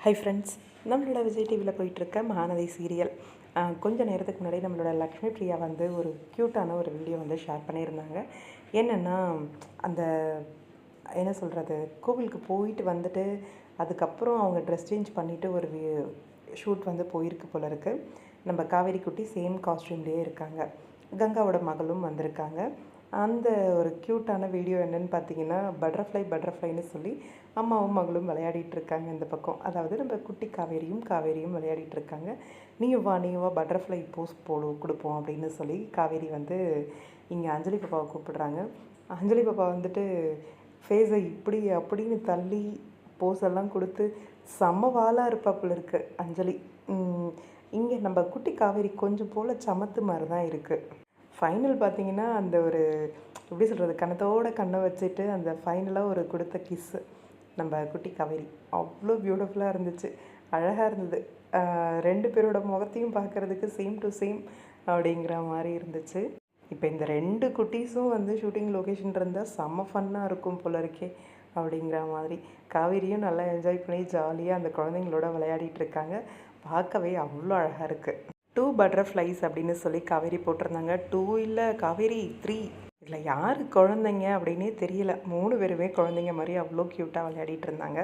Hi friends, நம்மளோட விஜய் டிவியில் போயிட்டுருக்க மகாநதி சீரியல் கொஞ்சம் நேரத்துக்கு முன்னாடி நம்மளோட லக்ஷ்மி பிரியா வந்து ஒரு க்யூட்டான ஒரு வீடியோ வந்து ஷேர் பண்ணியிருந்தாங்க. என்னென்னா, அந்த என்ன சொல்கிறது, கோவிலுக்கு போயிட்டு வந்துட்டு அதுக்கப்புறம் அவங்க ட்ரெஸ் சேஞ்ச் பண்ணிவிட்டு ஒரு ஷூட் வந்து போயிருக்கு போல இருக்குது. நம்ம காவேரி குட்டி சேம் காஸ்ட்யூம்லேயே இருக்காங்க. கங்காவோட மகளும் வந்திருக்காங்க. அந்த ஒரு க்யூட்டான வீடியோ என்னென்னு பார்த்தீங்கன்னா, பட்டர்ஃப்ளைன்னு சொல்லி அம்மாவும் மகளும் விளையாடிட்டுருக்காங்க இந்த பக்கம். அதாவது நம்ம குட்டி காவேரியும் விளையாடிட்டுருக்காங்க. நீயும் வா பட்டர்ஃப்ளை போஸ் கொடுப்போம் அப்படின்னு சொல்லி காவேரி வந்து இங்கே அஞ்சலி பாப்பாவை கூப்பிடுறாங்க. அஞ்சலி பாப்பா வந்துட்டு ஃபேஸை இப்படி அப்படின்னு தள்ளி போஸ் எல்லாம் கொடுத்து செம்ம வாலாக இருப்பாப்புல இருக்குது அஞ்சலி. இங்கே நம்ம குட்டி காவேரி கொஞ்சம் போல் சமத்து மாதிரி தான் இருக்குது. ஃபைனல் பார்த்திங்கன்னா, அந்த ஒரு எப்படி சொல்கிறது, கண்ணை வச்சுட்டு அந்த ஃபைனலாக ஒரு கொடுத்த கிஸ்ஸு நம்ம குட்டி காவேரி அவ்வளோ பியூட்டிஃபுல்லாக இருந்துச்சு, அழகாக இருந்தது. 2 பேரோட முகத்தையும் பார்க்குறதுக்கு சேம் டு சேம் அப்படிங்கிற மாதிரி இருந்துச்சு. இப்போ இந்த 2 குட்டீஸும் வந்து ஷூட்டிங் லொக்கேஷன் இருந்தால் செம்ம ஃபன்னாக இருக்கும் போல இருக்கே அப்படிங்கிற மாதிரி. காவேரியும் நல்லா என்ஜாய் பண்ணி ஜாலியாக அந்த குழந்தைங்களோட விளையாடிட்டு இருக்காங்க. பார்க்கவே அவ்வளோ அழகாக இருக்குது. 2 பட்டர்ஃப்ளைஸ் அப்படின்னு சொல்லி காவேரி போட்டிருந்தாங்க. 2 இல்லை காவேரி 3. இதில் யார் குழந்தைங்க அப்படின்னே தெரியல. 3 பேருமே குழந்தைங்க மாதிரி அவ்வளோ க்யூட்டாக விளையாடிட்டு இருந்தாங்க.